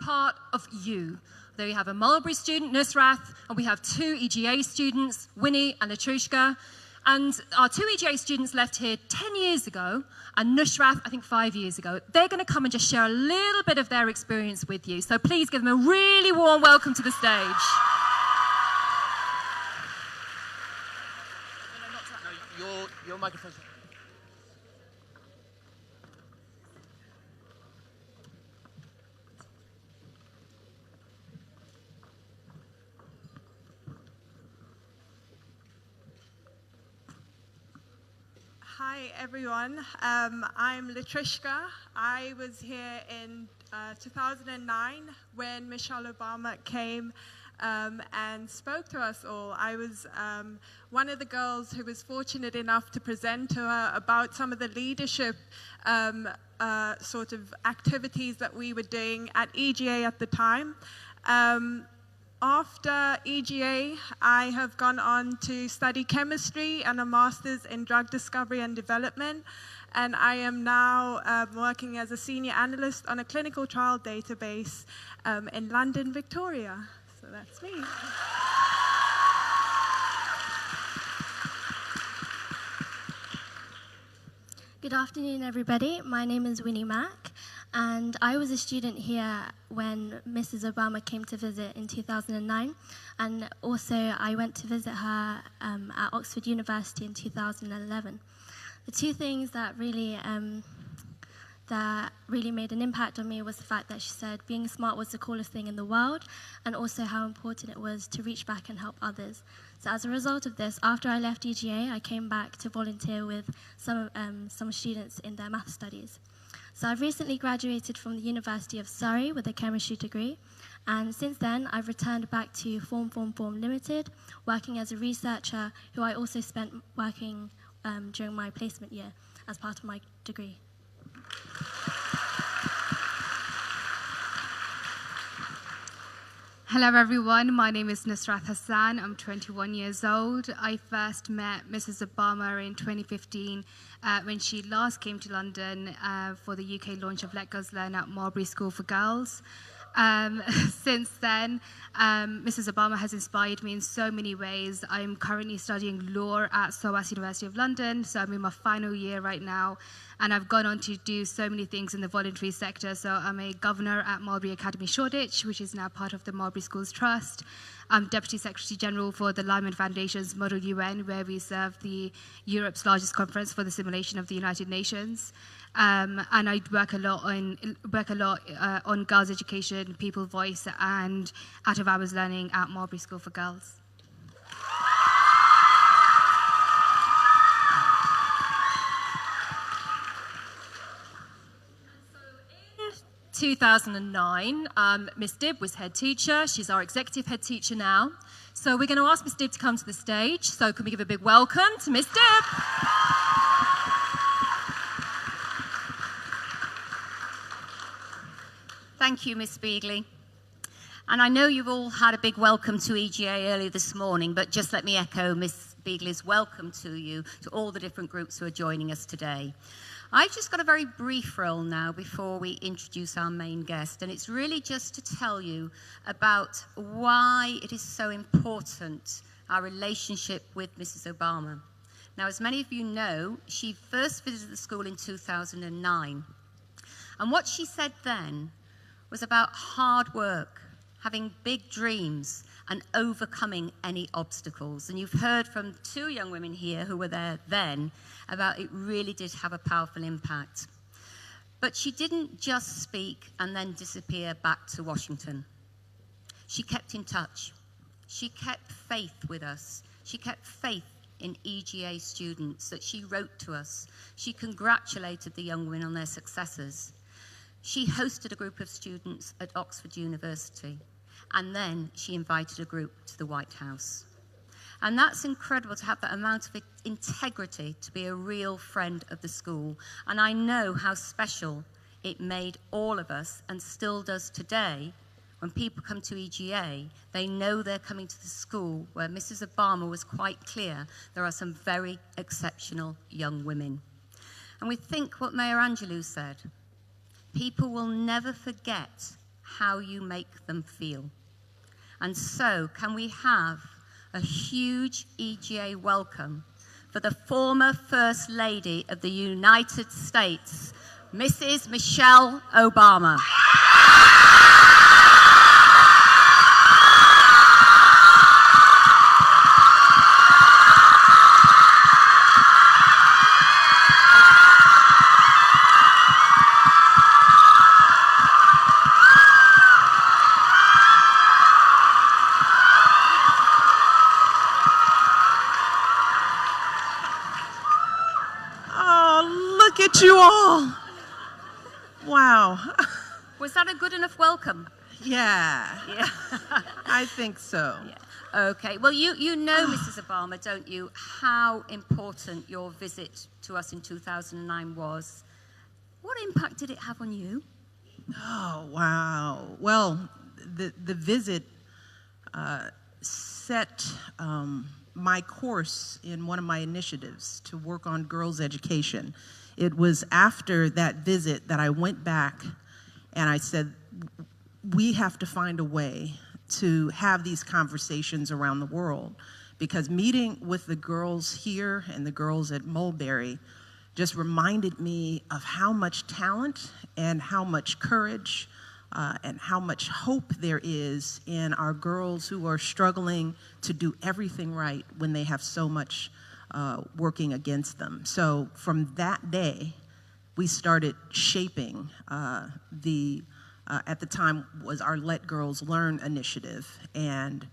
part of you. There we have a Mulberry student, Nusrat, and we have 2 EGA students, Winnie and Latrushka. And our 2 EGA students left here 10 years ago, and Nusrat, I think 5 years ago. They're going to come and just share a little bit of their experience with you. So please give them a really warm welcome to the stage. No, your microphone. Hi everyone, I'm Latrushka. I was here in 2009 when Michelle Obama came and spoke to us all. I was one of the girls who was fortunate enough to present to her about some of the leadership sort of activities that we were doing at EGA at the time. After EGA, I have gone on to study chemistry and a master's in drug discovery and development, and I am now working as a senior analyst on a clinical trial database in London, Victoria. So that's me. Good afternoon, everybody. My name is Winnie Mack, and I was a student here when Mrs. Obama came to visit in 2009, and also I went to visit her at Oxford University in 2011. The 2 things that really made an impact on me was the fact that she said being smart was the coolest thing in the world, and also how important it was to reach back and help others. So as a result of this, after I left EGA, I came back to volunteer with some students in their math studies. So I've recently graduated from the University of Surrey with a chemistry degree, and since then I've returned back to Form Limited, working as a researcher who I also spent working during my placement year as part of my degree. Hello everyone, my name is Nusrat Hassan. I'm 21 years old. I first met Mrs. Obama in 2015 when she last came to London for the UK launch of Let Girls Learn at Marlbury School for Girls. Since then, Mrs. Obama has inspired me in so many ways. I'm currently studying law at SOAS University of London, so I'm in my final year right now, and I've gone on to do so many things in the voluntary sector. So I'm a governor at Marlbury Academy Shoreditch, which is now part of the Marlbury Schools Trust. I'm Deputy Secretary General for the Lyman Foundation's Model UN, where we serve the Europe's largest conference for the simulation of the United Nations. And I work a lot on girls' education, people voice, and out-of-hours learning at Marlbury School for Girls. 2009, Miss Dibb was head teacher. She's our executive head teacher now. So we're going to ask Miss Dibb to come to the stage. So can we give a big welcome to Miss Dibb? Thank you, Miss Beagley. And I know you've all had a big welcome to EGA earlier this morning, but just let me echo Miss Beagley's welcome to you, to all the different groups who are joining us today. I've just got a very brief role now before we introduce our main guest, and it's really just to tell you about why it is so important, our relationship with Mrs. Obama. Now, as many of you know, she first visited the school in 2009, and what she said then was about hard work, having big dreams, and overcoming any obstacles. And you've heard from 2 young women here who were there then about it really did have a powerful impact. But she didn't just speak and then disappear back to Washington. She kept in touch. She kept faith with us. She kept faith in EGA students that she wrote to us. She congratulated the young women on their successes. She hosted a group of students at Oxford University, and then she invited a group to the White House. And that's incredible to have that amount of integrity, to be a real friend of the school. And I know how special it made all of us, and still does today. When people come to EGA, they know they're coming to the school where Mrs. Obama was quite clear there are some very exceptional young women. And we think what Mayor Angelou said, people will never forget how you make them feel. And so, can we have a huge EGA welcome for the former First Lady of the United States, Mrs. Michelle Obama. You all. Wow. Was that a good enough welcome? Yeah. Yeah. I think so. Yeah. Okay. Well, you know, Mrs. Obama, don't you, how important your visit to us in 2009 was. What impact did it have on you? Oh, wow. Well, the visit set my course in one of my initiatives to work on girls' education. It was after that visit that I went back and I said, we have to find a way to have these conversations around the world, because meeting with the girls here and the girls at Mulberry just reminded me of how much talent and how much courage and how much hope there is in our girls who are struggling to do everything right when they have so much working against them. So from that day, we started shaping at the time was our Let Girls Learn initiative, and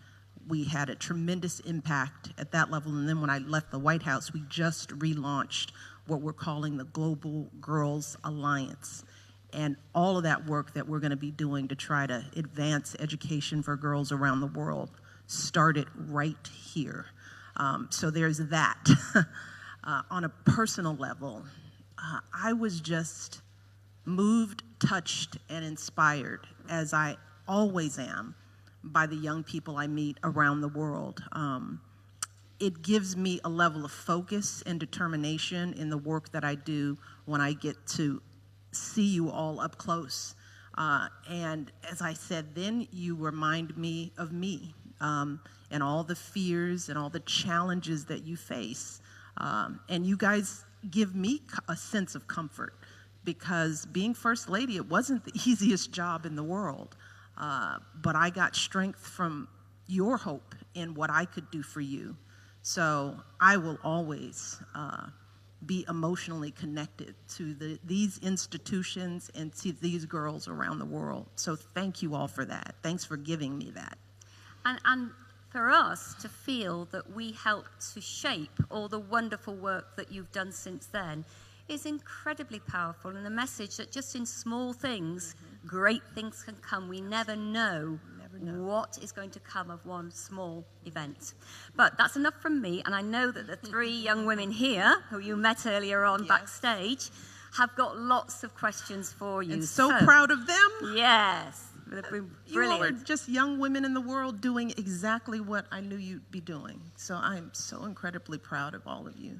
we had a tremendous impact at that level. And then when I left the White House, we just relaunched what we're calling the Global Girls Alliance. And all of that work that we're going to be doing to try to advance education for girls around the world started right here. So there's that. On a personal level, I was just moved, touched, and inspired, as I always am, by the young people I meet around the world. It gives me a level of focus and determination in the work that I do when I get to see you all up close. And as I said, then you remind me of me. And all the fears and all the challenges that you face. And you guys give me a sense of comfort, because being First Lady, it wasn't the easiest job in the world. But I got strength from your hope in what I could do for you. So I will always be emotionally connected to these institutions and to these girls around the world. So thank you all for that. Thanks for giving me that. And for us to feel that we helped to shape all the wonderful work that you've done since then is incredibly powerful, and the message that just in small things, great things can come. We never know what is going to come of one small event. But that's enough from me, and I know that the three young women here, who you met earlier on backstage, have got lots of questions for you. And so proud of them. Yes. They've been brilliant. You all are just young women in the world doing exactly what I knew you'd be doing. So I'm so incredibly proud of all of you,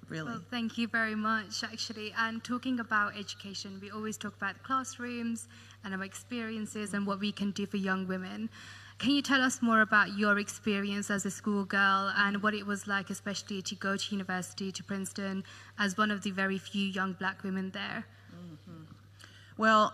really. Well, thank you very much, actually. And talking about education, we always talk about classrooms and our experiences and what we can do for young women. Can you tell us more about your experience as a schoolgirl and what it was like, especially to go to university, to Princeton, as one of the very few young black women there? Well,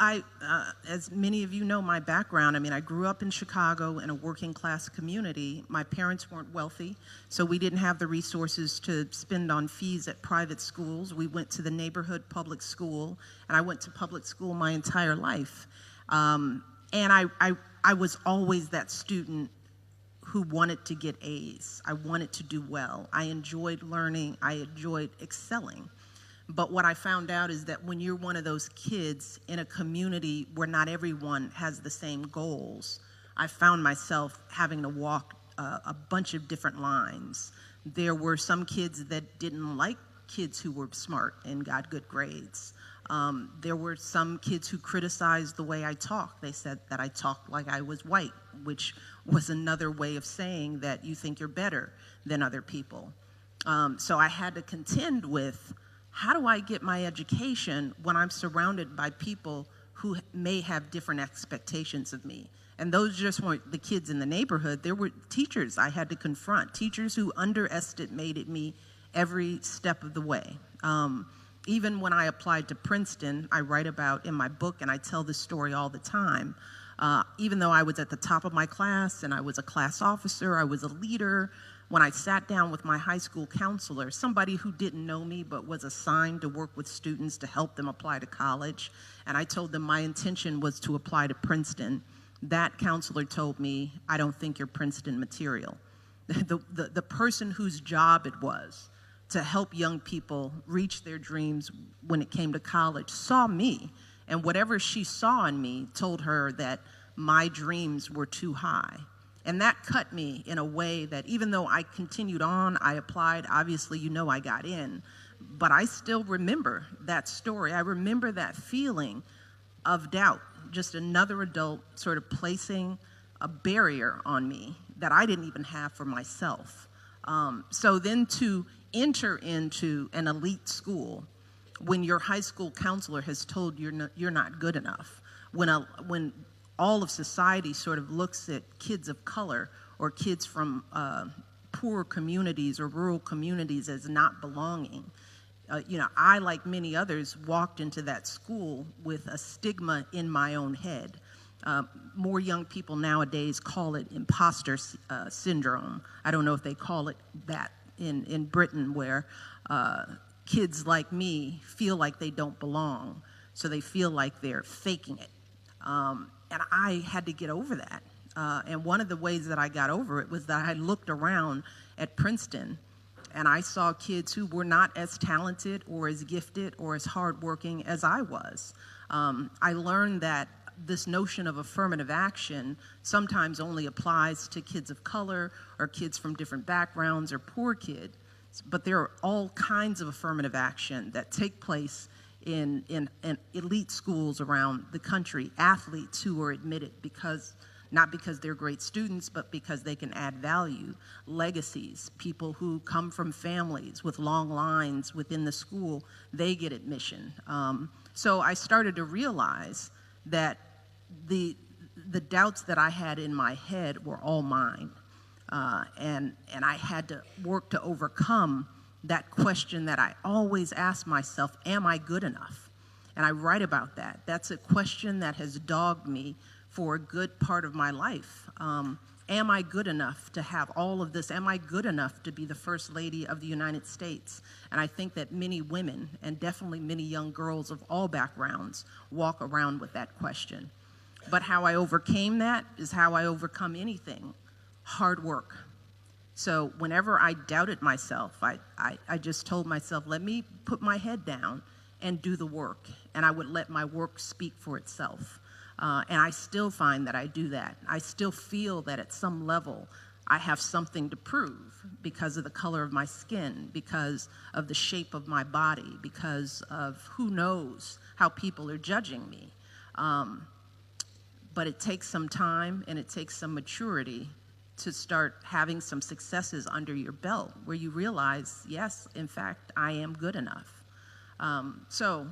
as many of you know my background, I grew up in Chicago in a working class community. My parents weren't wealthy, so we didn't have the resources to spend on fees at private schools. We went to the neighborhood public school, and I went to public school my entire life. And I was always that student who wanted to get A's. I wanted to do well. I enjoyed learning. I enjoyed excelling. But what I found out is that when you're one of those kids in a community where not everyone has the same goals, I found myself having to walk a bunch of different lines. There were some kids that didn't like kids who were smart and got good grades. There were some kids who criticized the way I talked. They said that I talked like I was white, which was another way of saying that you think you're better than other people. So I had to contend with, how do I get my education when I'm surrounded by people who may have different expectations of me. And those just weren't the kids in the neighborhood. There were teachers I had to confront, teachers who underestimated me every step of the way. Even when I applied to Princeton, I write about in my book, and I tell this story all the time, even though I was at the top of my class and I was a class officer, I was a leader, when I sat down with my high school counselor, somebody who didn't know me but was assigned to work with students to help them apply to college, and I told them my intention was to apply to Princeton, that counselor told me, I don't think you're Princeton material. The person whose job it was to help young people reach their dreams when it came to college saw me, and whatever she saw in me told her that my dreams were too high. And that cut me in a way that even though I continued on, I applied, obviously you know I got in, but I still remember that story. I remember that feeling of doubt, just another adult sort of placing a barrier on me that I didn't even have for myself. So then to enter into an elite school when your high school counselor has told you you're not good enough, when all of society sort of looks at kids of color or kids from poor communities or rural communities as not belonging. I, like many others, walked into that school with a stigma in my own head. More young people nowadays call it imposter syndrome. I don't know if they call it that in Britain, where kids like me feel like they don't belong, so they feel like they're faking it. And I had to get over that. And one of the ways that I got over it was that I looked around at Princeton and I saw kids who were not as talented or as gifted or as hardworking as I was. I learned that this notion of affirmative action sometimes only applies to kids of color or kids from different backgrounds or poor kids, but there are all kinds of affirmative action that take place in elite schools around the country, athletes who are admitted not because they're great students, but because they can add value, legacies, people who come from families with long lines within the school, they get admission. So I started to realize that the doubts that I had in my head were all mine, and I had to work to overcome that question that I always ask myself, am I good enough? And I write about that. That's a question that has dogged me for a good part of my life. Am I good enough to have all of this? Am I good enough to be the First Lady of the United States? And I think that many women, and definitely many young girls of all backgrounds, walk around with that question. But how I overcame that is how I overcome anything: hard work. So whenever I doubted myself, I just told myself, let me put my head down and do the work, and I would let my work speak for itself. And I still find that I do that. I still feel that at some level I have something to prove because of the color of my skin, because of the shape of my body, because of who knows how people are judging me. But it takes some time and it takes some maturity to start having some successes under your belt where you realize, yes, in fact, I am good enough. So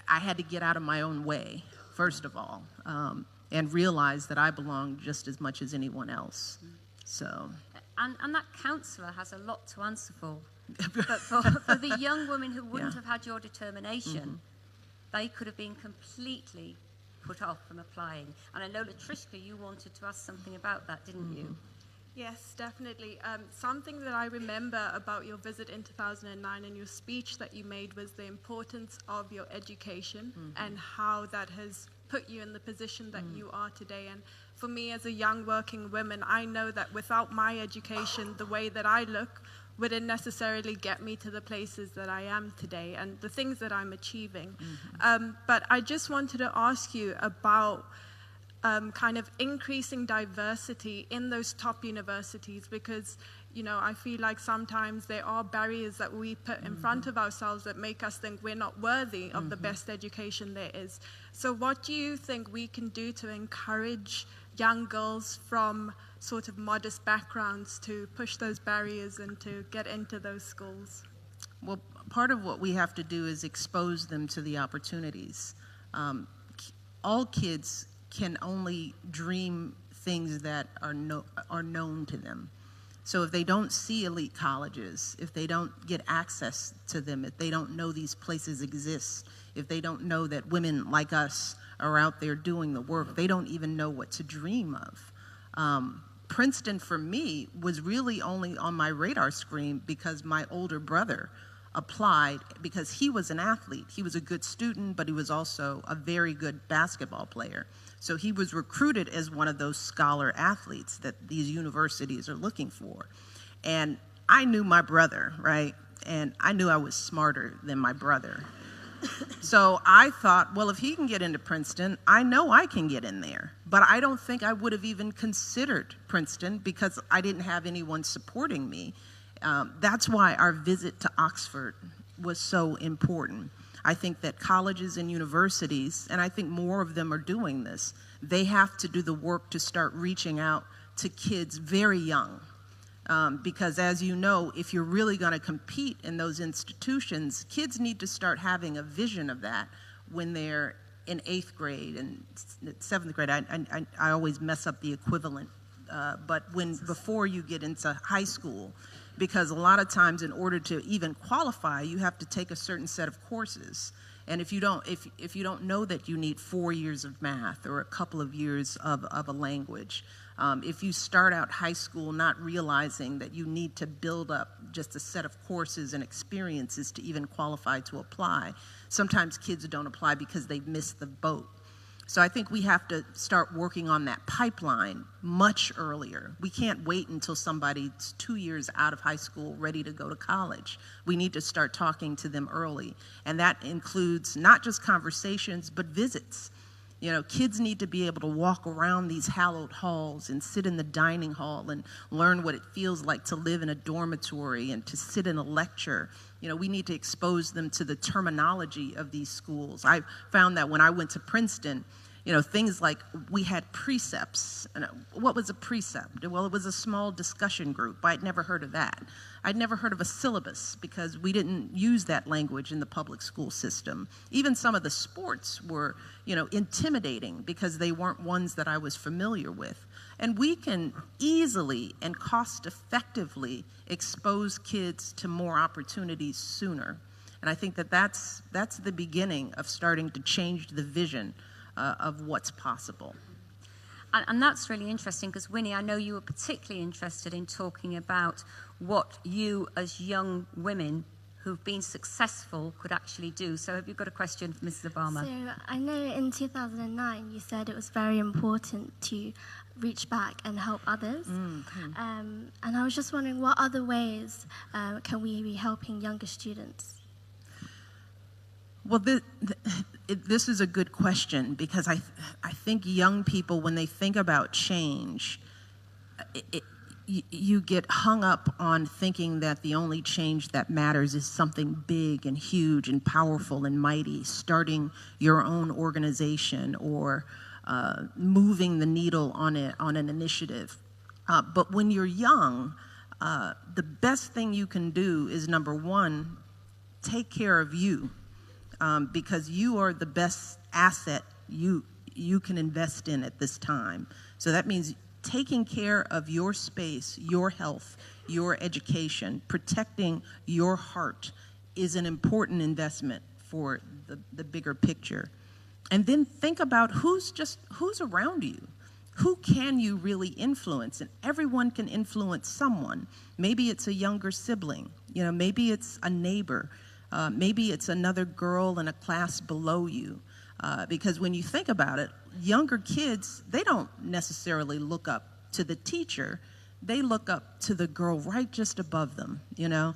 I had to get out of my own way, first of all, and realize that I belong just as much as anyone else. So. And that counsellor has a lot to answer for. But for the young women who wouldn't have had your determination, they could have been completely put off from applying. And I know, Latrishka, you wanted to ask something about that, didn't you? Yes, definitely. Something that I remember about your visit in 2009 and your speech that you made was the importance of your education and how that has put you in the position that you are today. And for me, as a young working woman, I know that without my education, the way that I look wouldn't necessarily get me to the places that I am today and the things that I'm achieving. But I just wanted to ask you about kind of increasing diversity in those top universities, because, you know, I feel like sometimes there are barriers that we put in front of ourselves that make us think we're not worthy of the best education there is. So what do you think we can do to encourage young girls from sort of modest backgrounds to push those barriers and to get into those schools? Well, part of what we have to do is expose them to the opportunities. all kids can only dream things that are known to them. So if they don't see elite colleges, if they don't get access to them, if they don't know these places exist, if they don't know that women like us are out there doing the work, they don't even know what to dream of. Princeton for me was really only on my radar screen because my older brother applied because he was an athlete. He was a good student, but he was also a very good basketball player. So he was recruited as one of those scholar athletes that these universities are looking for. And I knew my brother, right? And I knew I was smarter than my brother. So I thought, well, if he can get into Princeton, I know I can get in there. But I don't think I would have even considered Princeton because I didn't have anyone supporting me. That's why our visit to Oxford was so important. I think that colleges and universities, and I think more of them are doing this, they have to do the work to start reaching out to kids very young. Because as you know, if you're really going to compete in those institutions, kids need to start having a vision of that when they're in 8th grade and 7th grade. I always mess up the equivalent, but before you get into high school, because a lot of times in order to even qualify, you have to take a certain set of courses. And if you don't know that you need 4 years of math or a couple of years of a language, if you start out high school not realizing that you need to build up just a set of courses and experiences to even qualify to apply, sometimes kids don't apply because they've missed the boat. So I think we have to start working on that pipeline much earlier. We can't wait until somebody's 2 years out of high school ready to go to college. We need to start talking to them early. And that includes not just conversations, but visits. You know, kids need to be able to walk around these hallowed halls and sit in the dining hall and learn what it feels like to live in a dormitory and to sit in a lecture. You know, we need to expose them to the terminology of these schools. I found that when I went to Princeton, you know, things like we had precepts. And what was a precept? Well, it was a small discussion group. I'd never heard of that. I'd never heard of a syllabus because we didn't use that language in the public school system. Even some of the sports were, you know, intimidating because they weren't ones that I was familiar with. And we can easily and cost effectively expose kids to more opportunities sooner. And I think that that's the beginning of starting to change the vision of what's possible. And that's really interesting because, Winnie, I know you were particularly interested in talking about what you as young women who've been successful could actually do. So have you got a question for Mrs. Obama? So I know in 2009 you said it was very important to reach back and help others. Mm-hmm. And I was just wondering, what other ways can we be helping younger students? Well, this is a good question because I think young people, when they think about change, you get hung up on thinking that the only change that matters is something big and huge and powerful and mighty, starting your own organization or moving the needle on an initiative. But when you're young, the best thing you can do is, number one, take care of you. Because you are the best asset you can invest in at this time. So that means taking care of your space, your health, your education, protecting your heart is an important investment for the bigger picture. And then think about who's around you. Who can you really influence? And everyone can influence someone. Maybe it's a younger sibling. You know, maybe it's a neighbor. Maybe it's another girl in a class below you. Because when you think about it, younger kids, they don't necessarily look up to the teacher. They look up to the girl right just above them, you know.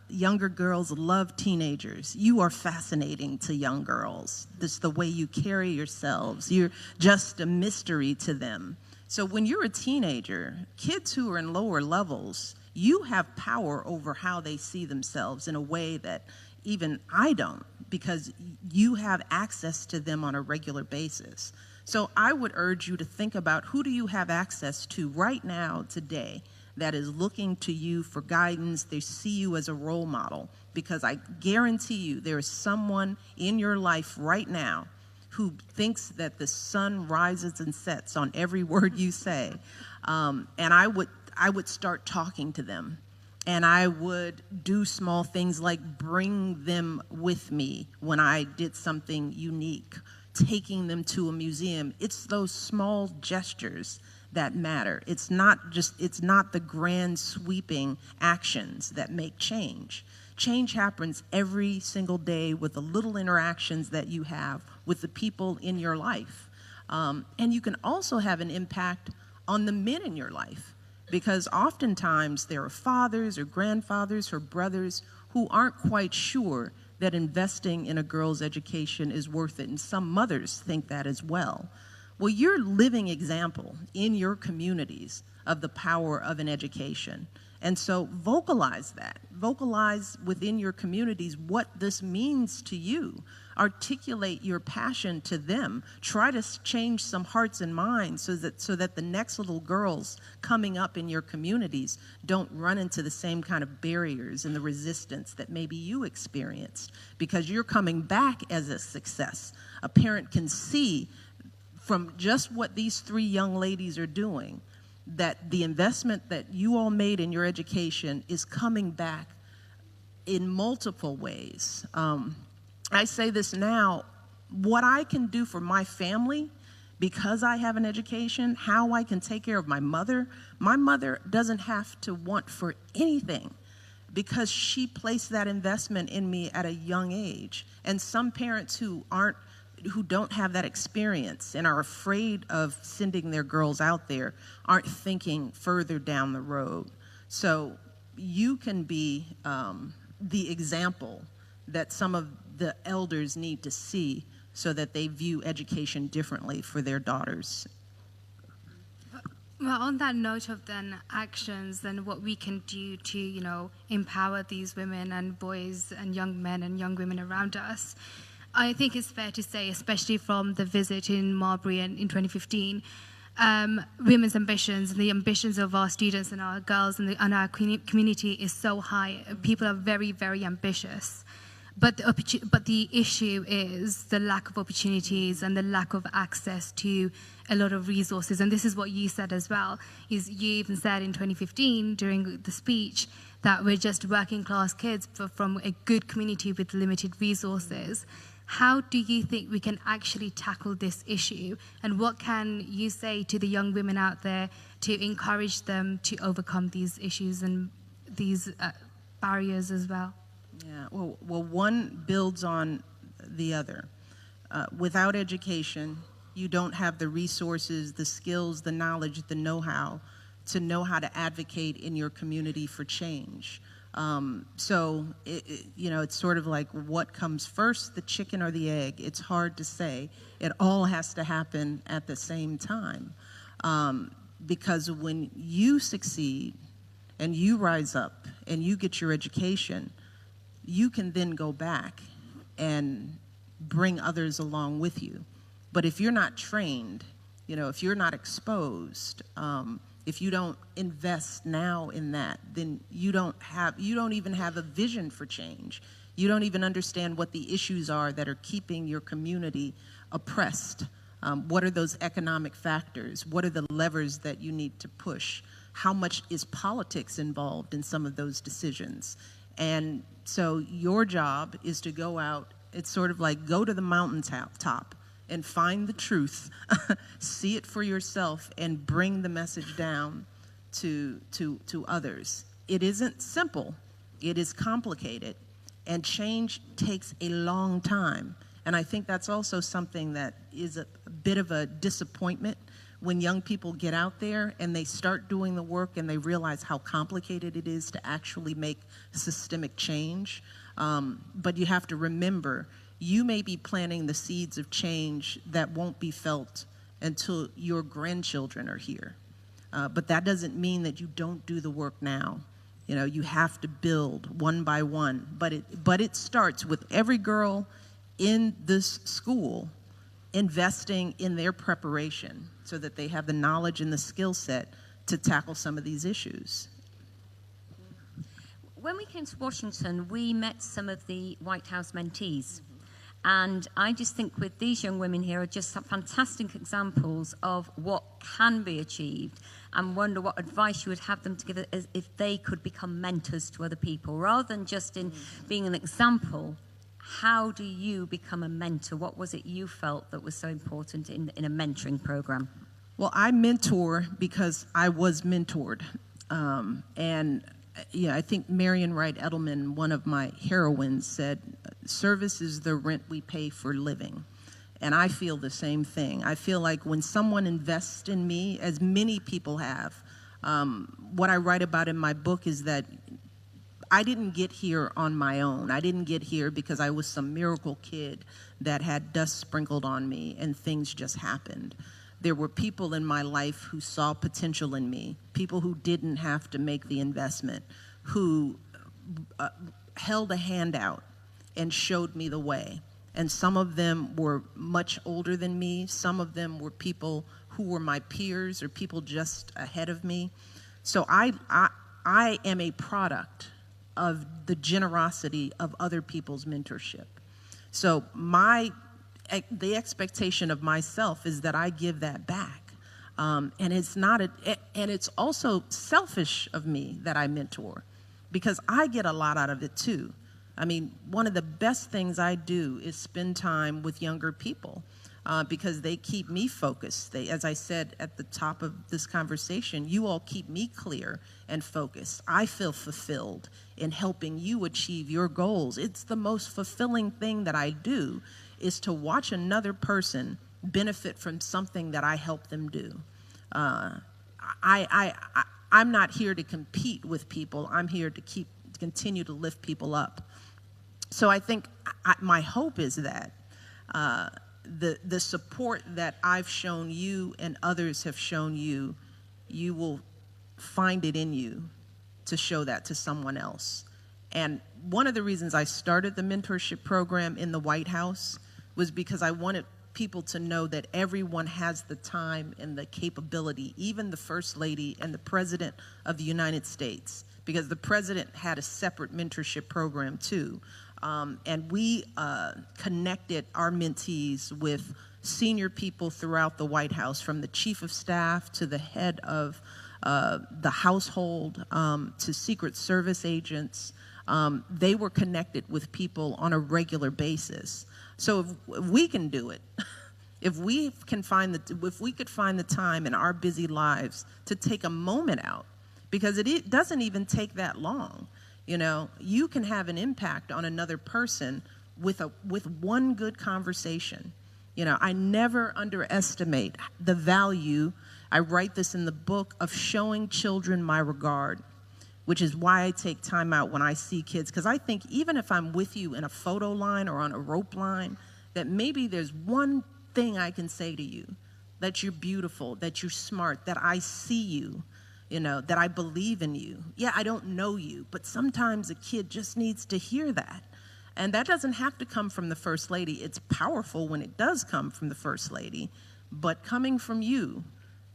Younger girls love teenagers. You are fascinating to young girls. This the way you carry yourselves. You're just a mystery to them. So when you're a teenager, kids who are in lower levels, you have power over how they see themselves in a way that even I don't, because you have access to them on a regular basis. So I would urge you to think about, who do you have access to right now, today, that is looking to you for guidance. They see you as a role model, because I guarantee you there is someone in your life right now who thinks that the sun rises and sets on every word you say. And I would start talking to them. And I would do small things like bring them with me when I did something unique, taking them to a museum. It's those small gestures that matter. It's not the grand sweeping actions that make change. Change happens every single day with the little interactions that you have with the people in your life. And you can also have an impact on the men in your life, because oftentimes there are fathers or grandfathers or brothers who aren't quite sure that investing in a girl's education is worth it, and some mothers think that as well. Well, you're a living example in your communities of the power of an education. And so vocalize that. Vocalize within your communities what this means to you. Articulate your passion to them. Try to change some hearts and minds so that the next little girls coming up in your communities don't run into the same kind of barriers and the resistance that maybe you experienced, because you're coming back as a success. A parent can see from just what these 3 young ladies are doing that the investment that you all made in your education is coming back in multiple ways. I say this now, what I can do for my family because I have an education, how I can take care of my mother doesn't have to want for anything because she placed that investment in me at a young age. And some parents who don't have that experience and are afraid of sending their girls out there aren't thinking further down the road. So you can be the example that some of the elders need to see so that they view education differently for their daughters. Well, on that note of then actions and what we can do to, empower these women and boys and young men and young women around us, I think it's fair to say, especially from the visit in Marbury in 2015, women's ambitions and the ambitions of our students and our girls and our community is so high. People are very, very ambitious. But the issue is the lack of opportunities and the lack of access to a lot of resources. And this is what you said as well. You even said in 2015 during the speech that we're just working class kids from a good community with limited resources. How do you think we can actually tackle this issue? And what can you say to the young women out there to encourage them to overcome these issues and these barriers as well? Yeah, well, one builds on the other. Without education, you don't have the resources, the skills, the knowledge, the know-how to know how to advocate in your community for change. So, it's sort of like what comes first, the chicken or the egg? It's hard to say. It all has to happen at the same time. Because when you succeed and you rise up and you get your education, you can then go back and bring others along with you. But if you're not trained, if you're not exposed, if you don't invest now in that, then you don't even have a vision for change. You don't even understand what the issues are that are keeping your community oppressed. What are those economic factors? What are the levers that you need to push? How much is politics involved in some of those decisions? And so your job is to go out, it's sort of like go to the mountaintop and find the truth, see it for yourself, and bring the message down to others. It isn't simple. It is complicated. And change takes a long time. And I think that's also something that is a bit of a disappointment when young people get out there and they start doing the work and they realize how complicated it is to actually make systemic change. But you have to remember, you may be planting the seeds of change that won't be felt until your grandchildren are here. But that doesn't mean that you don't do the work now. You have to build one by one. But it starts with every girl in this school investing in their preparation so that they have the knowledge and the skill set to tackle some of these issues. When we came to Washington, we met some of the White House mentees. And I just think with these young women here are just some fantastic examples of what can be achieved, and wonder what advice you would have them to give if they could become mentors to other people, rather than just in being an example. How do you become a mentor? What was it you felt that was so important in a mentoring program? Well, I mentor because I was mentored. I think Marian Wright Edelman, one of my heroines, said, service is the rent we pay for living. And I feel the same thing. I feel like when someone invests in me, as many people have, what I write about in my book is that I didn't get here on my own. I didn't get here because I was some miracle kid that had dust sprinkled on me and things just happened. There were people in my life who saw potential in me, people who didn't have to make the investment, who held a hand out and showed me the way. And some of them were much older than me. Some of them were people who were my peers or people just ahead of me. So I am a product of the generosity of other people's mentorship. So the expectation of myself is that I give that back. And it's also selfish of me that I mentor, because I get a lot out of it too. I mean, one of the best things I do is spend time with younger people because they keep me focused. As I said at the top of this conversation, you all keep me clear and focused. I feel fulfilled in helping you achieve your goals. It's the most fulfilling thing that I do, is to watch another person benefit from something that I help them do. I'm not here to compete with people. I'm here to continue to lift people up. So I think my hope is that the support that I've shown you and others have shown you, you will find it in you to show that to someone else. And one of the reasons I started the mentorship program in the White House was because I wanted people to know that everyone has the time and the capability, even the First Lady and the President of the United States, because the President had a separate mentorship program too. And we connected our mentees with senior people throughout the White House, from the Chief of Staff to the head of the household to Secret Service agents. They were connected with people on a regular basis. So if we can do it, if we could find the time in our busy lives to take a moment out, because it doesn't even take that long. You know, you can have an impact on another person with one good conversation. You know, I never underestimate the value, I write this in the book, of showing children my regard, which is why I take time out when I see kids, because I think even if I'm with you in a photo line or on a rope line, that maybe there's one thing I can say to you, that you're beautiful, that you're smart, that I see you, you know, that I believe in you. Yeah, I don't know you, but sometimes a kid just needs to hear that. And that doesn't have to come from the First Lady. It's powerful when it does come from the First Lady, but coming from you,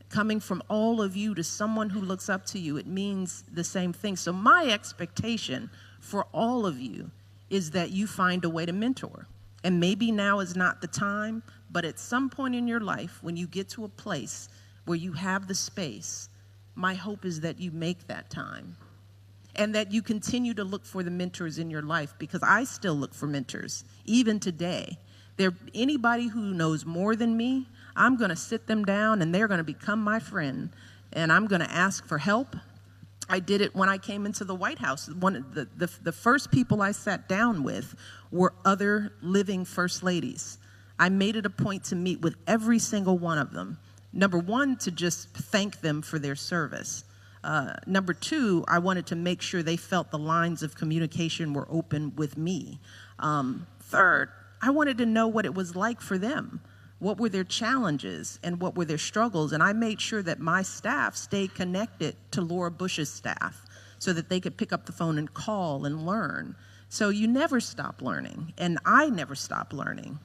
coming from all of you to someone who looks up to you, it means the same thing. So my expectation for all of you is that you find a way to mentor. And maybe now is not the time, but at some point in your life, when you get to a place where you have the space, my hope is that you make that time and that you continue to look for the mentors in your life, because I still look for mentors, even today. Anybody who knows more than me, I'm going to sit them down and they're going to become my friend, and I'm going to ask for help. I did it when I came into the White House. The first people I sat down with were other living First Ladies. I made it a point to meet with every single one of them. Number one, to just thank them for their service. Number two, I wanted to make sure they felt the lines of communication were open with me. Third, I wanted to know what it was like for them. What were their challenges and what were their struggles? And I made sure that my staff stayed connected to Laura Bush's staff so that they could pick up the phone and call and learn. So you never stop learning, and I never stop learning.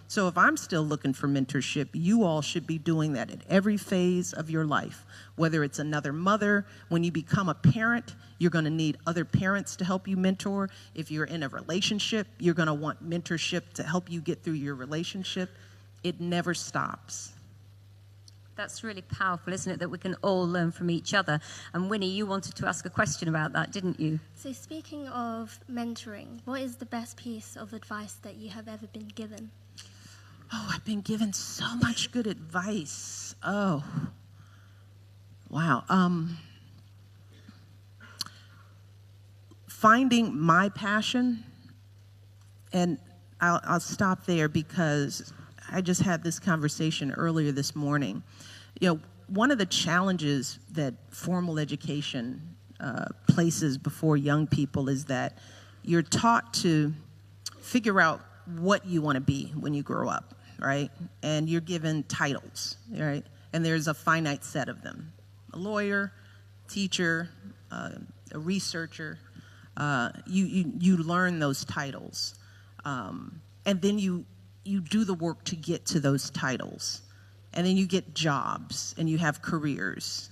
So if I'm still looking for mentorship, you all should be doing that at every phase of your life. Whether it's another mother, when you become a parent, you're going to need other parents to help you mentor. If you're in a relationship, you're going to want mentorship to help you get through your relationship. It never stops. That's really powerful, isn't it, that we can all learn from each other. And Winnie, you wanted to ask a question about that, didn't you? So speaking of mentoring, what is the best piece of advice that you have ever been given? Oh, I've been given so much good advice. Oh, wow. Finding my passion, and I'll stop there because I just had this conversation earlier this morning. You know, one of the challenges that formal education places before young people is that you're taught to figure out what you want to be when you grow up, right? And you're given titles, right? And there's a finite set of them. A lawyer, teacher, a researcher. You learn those titles. And then you do the work to get to those titles. And then you get jobs and you have careers.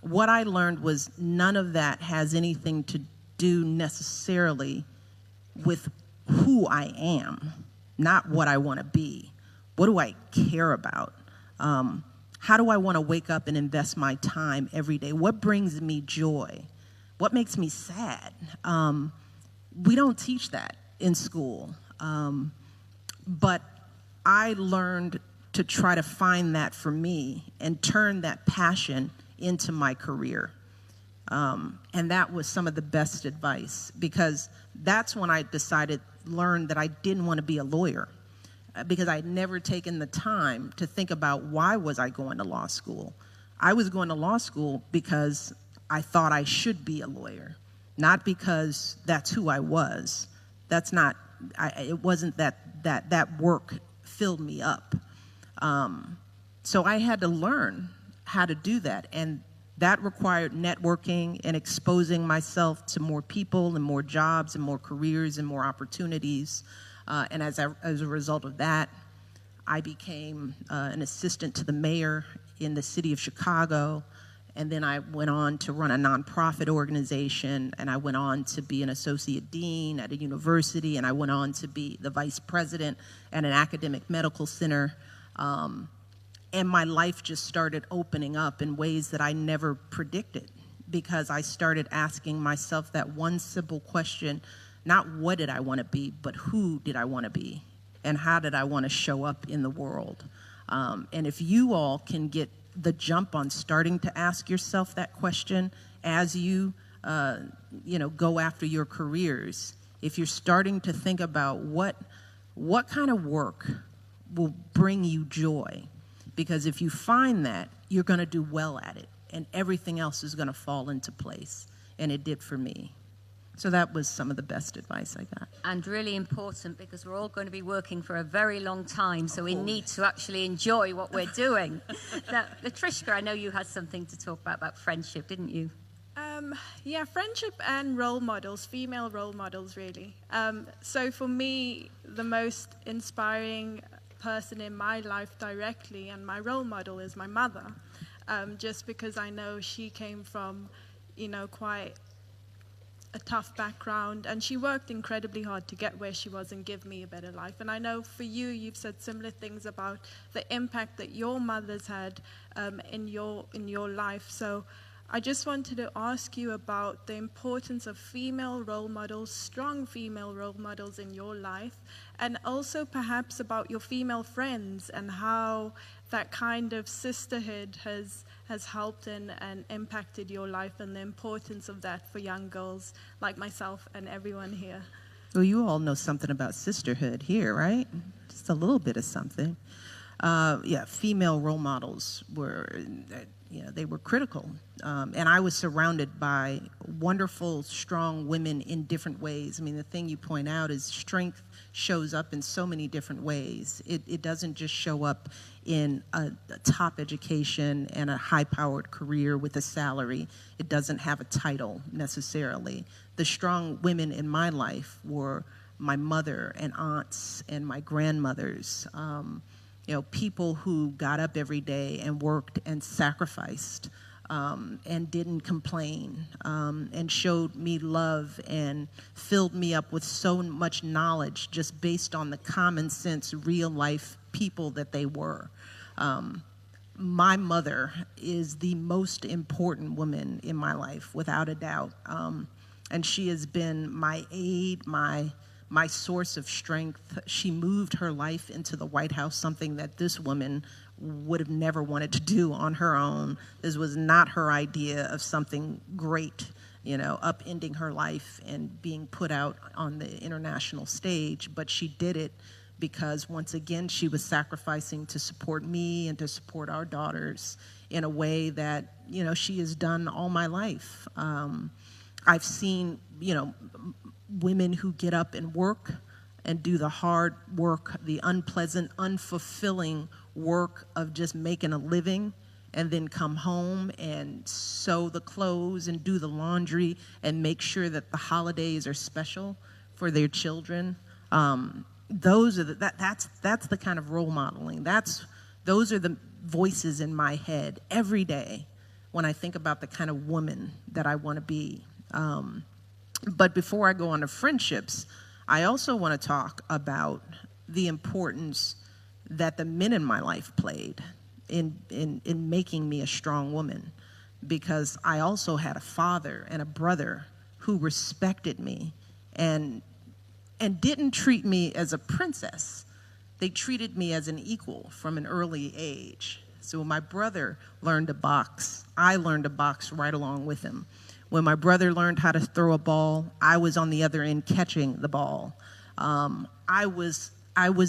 What I learned was none of that has anything to do necessarily with who I am, not what I want to be. What do I care about? How do I want to wake up and invest my time every day? What brings me joy? What makes me sad? We don't teach that in school. But I learned to try to find that for me and turn that passion into my career. And that was some of the best advice, because that's when I learned that I didn't want to be a lawyer, because I'd never taken the time to think about why was I going to law school. I was going to law school because I thought I should be a lawyer, not because that's who I was. That's not, it wasn't that work filled me up. So I had to learn how to do that, and that required networking and exposing myself to more people and more jobs and more careers and more opportunities. And as a result of that, I became an assistant to the mayor in the city of Chicago. And then I went on to run a nonprofit organization, and I went on to be an associate dean at a university, and I went on to be the vice president at an academic medical center. And my life just started opening up in ways that I never predicted, because I started asking myself that one simple question, not what did I want to be, but who did I want to be, and how did I want to show up in the world. And if you all can get the jump on starting to ask yourself that question as you, go after your careers, if you're starting to think about what kind of work will bring you joy, because if you find that, you're going to do well at it, and everything else is going to fall into place, and it did for me. So that was some of the best advice I got. And really important, because we're all going to be working for a very long time, so we need to actually enjoy what we're doing. Now, Latrishka, I know you had something to talk about friendship, didn't you? Yeah, friendship and role models, female role models, really. So for me, the most inspiring person in my life directly and my role model is my mother, just because I know she came from, quite a tough background, and she worked incredibly hard to get where she was and give me a better life. And I know for you, you've said similar things about the impact that your mother's had in your life. So I just wanted to ask you about the importance of female role models, strong female role models in your life, and also perhaps about your female friends and how that kind of sisterhood has helped and impacted your life, and the importance of that for young girls like myself and everyone here. Well, you all know something about sisterhood here, right? Just a little bit of something. Yeah, female role models were, they were critical. And I was surrounded by wonderful, strong women in different ways. I mean, the thing you point out is strength shows up in so many different ways. It doesn't just show up in a top education and a high-powered career with a salary. It doesn't have a title necessarily. The strong women in my life were my mother and aunts and my grandmothers, people who got up every day and worked and sacrificed and didn't complain and showed me love and filled me up with so much knowledge just based on the common sense, real life people that they were. My mother is the most important woman in my life, without a doubt. And she has been my aid, my source of strength. She moved her life into the White House, something that this woman would have never wanted to do on her own. This was not her idea of something great, upending her life and being put out on the international stage, but she did it because, once again, she was sacrificing to support me and to support our daughters in a way that, she has done all my life. I've seen, women who get up and work and do the hard work, the unpleasant, unfulfilling work of just making a living, and then come home and sew the clothes and do the laundry and make sure that the holidays are special for their children. Those are that's the kind of role modeling. Those are the voices in my head every day when I think about the kind of woman that I want to be. But before I go on to friendships, I also want to talk about the importance that the men in my life played in making me a strong woman, because I also had a father and a brother who respected me and didn't treat me as a princess. They treated me as an equal from an early age. So when my brother learned to box, I learned to box right along with him. When my brother learned how to throw a ball, I was on the other end catching the ball. I was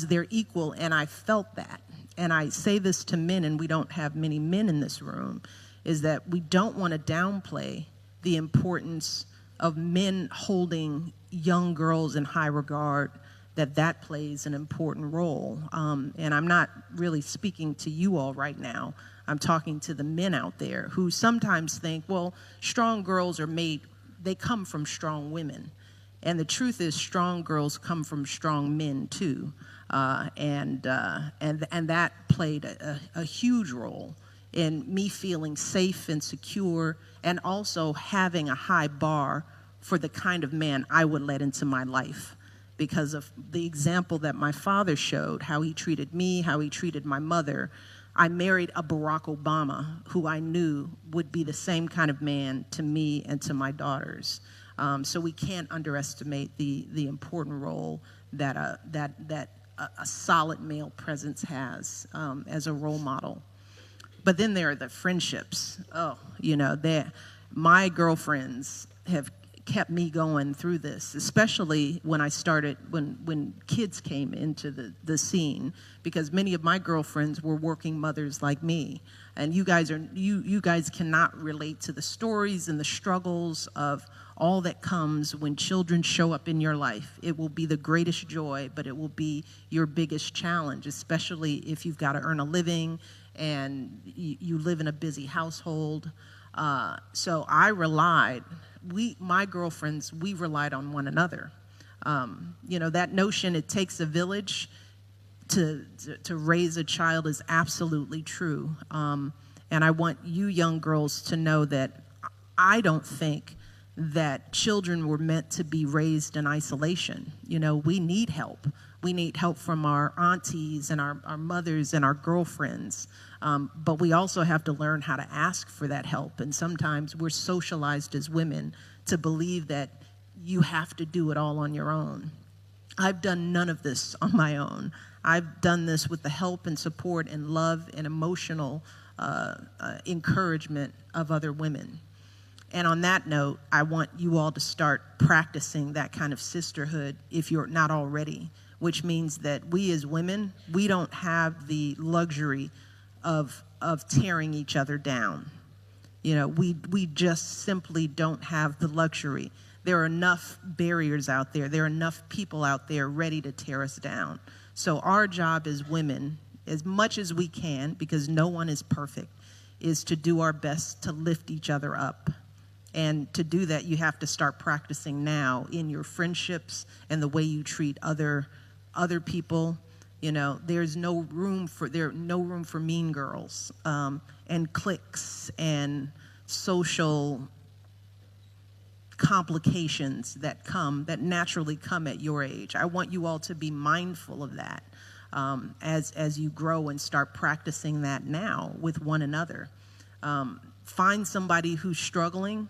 their equal, and I felt that. And I say this to men, and we don't have many men in this room, is that we don't want to downplay the importance of men holding young girls in high regard, that plays an important role. And I'm not really speaking to you all right now. I'm talking to the men out there who sometimes think, well, strong girls they come from strong women. And the truth is, strong girls come from strong men too. And that played a huge role in me feeling safe and secure, and also having a high bar for the kind of man I would let into my life, because of the example that my father showed, how he treated me, how he treated my mother. I married a Barack Obama who I knew would be the same kind of man to me and to my daughters. So we can't underestimate the important role that a solid male presence has as a role model. But then there are the friendships. My girlfriends have kept me going through this, especially when I started, when kids came into the scene, because many of my girlfriends were working mothers like me. And you guys cannot relate to the stories and the struggles of all that comes when children show up in your life. It will be the greatest joy, but it will be your biggest challenge, especially if you've got to earn a living and you live in a busy household. So my girlfriends, we relied on one another. That notion, it takes a village to raise a child, is absolutely true. And I want you young girls to know that I don't think that children were meant to be raised in isolation. We need help. We need help from our aunties and our mothers and our girlfriends. But we also have to learn how to ask for that help. And sometimes we're socialized as women to believe that you have to do it all on your own. I've done none of this on my own. I've done this with the help and support and love and emotional encouragement of other women. And on that note, I want you all to start practicing that kind of sisterhood, if you're not already, which means that we as women, we don't have the luxury of tearing each other down. You know, we just simply don't have the luxury. There are enough barriers out there. There are enough people out there ready to tear us down. So our job as women, as much as we can, because no one is perfect, is to do our best to lift each other up. And to do that, you have to start practicing now in your friendships and the way you treat other people. You know, there's no room for mean girls and cliques and social complications that naturally come at your age. I want you all to be mindful of that as you grow and start practicing that now with one another. Find somebody who's struggling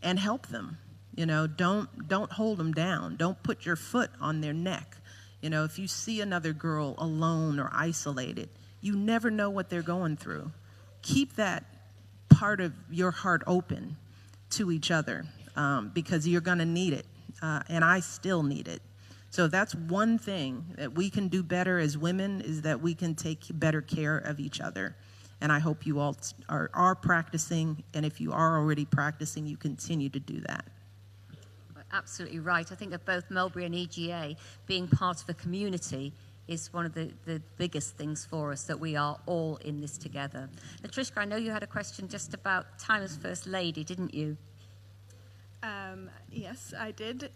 and help them. You know, don't hold them down. Don't put your foot on their neck. You know, if you see another girl alone or isolated, you never know what they're going through. Keep that part of your heart open to each other because you're going to need it, and I still need it. So that's one thing that we can do better as women, is that we can take better care of each other. And I hope you all are practicing, and if you are already practicing, you continue to do that. Absolutely right. I think that both Mulberry and EGA, being part of a community, is one of the biggest things for us, that we are all in this together. Latrishka, I know you had a question just about time as First Lady, didn't you? Yes, I did.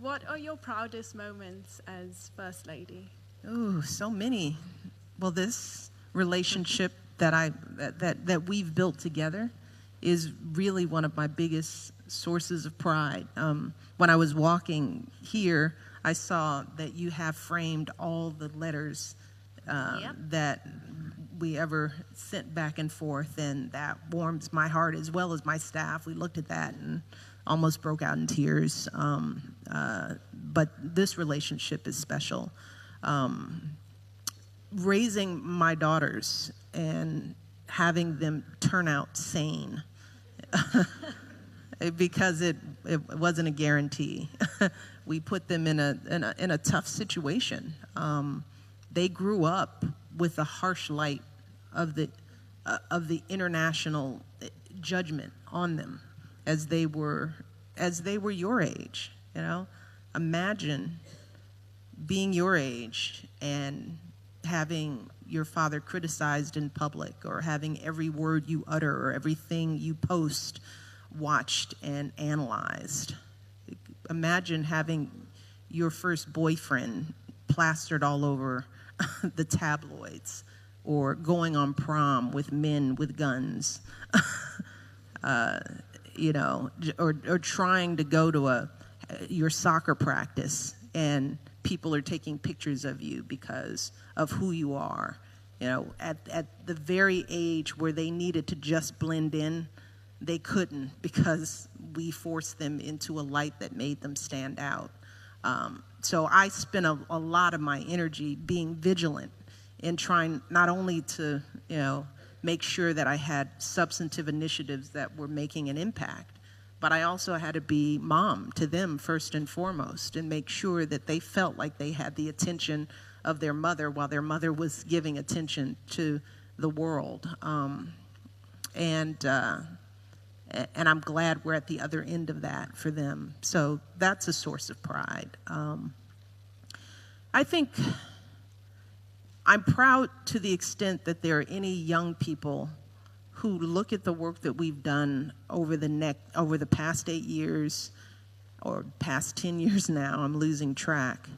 What are your proudest moments as First Lady? Ooh, so many. Well, this relationship that we've built together is really one of my biggest sources of pride. When I was walking here, I saw that you have framed all the letters that we ever sent back and forth, and that warms my heart as well as my staff. We looked at that and almost broke out in tears. But this relationship is special. Raising my daughters and having them turn out sane because it wasn't a guarantee. We put them in a tough situation. They grew up with the harsh light of the international judgment on them as they were your age. You know, imagine being your age and having your father criticized in public, or having every word you utter or everything you post watched and analyzed. Imagine having your first boyfriend plastered all over the tabloids, or going on prom with men with guns, you know, or trying to go to your soccer practice and people are taking pictures of you because of who you are. You know, at the very age where they needed to just blend in, they couldn't, because we forced them into a light that made them stand out. So I spent a lot of my energy being vigilant in trying not only to, you know, make sure that I had substantive initiatives that were making an impact, but I also had to be mom to them first and foremost, and make sure that they felt like they had the attention of their mother while their mother was giving attention to the world. And I'm glad we're at the other end of that for them. So that's a source of pride. I think I'm proud to the extent that there are any young people who look at the work that we've done over the past 8 years, or past 10 years now, I'm losing track,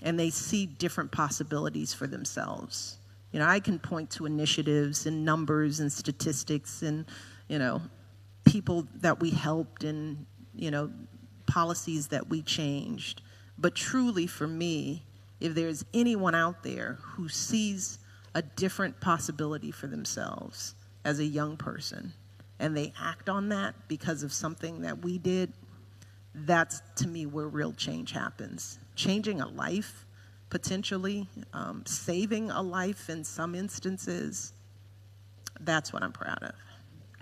and they see different possibilities for themselves. You know, I can point to initiatives and numbers and statistics and, you know, people that we helped and, you know, policies that we changed. But truly for me, if there's anyone out there who sees a different possibility for themselves as a young person, and they act on that because of something that we did, that's, to me, where real change happens. Changing a life, potentially, saving a life in some instances, that's what I'm proud of.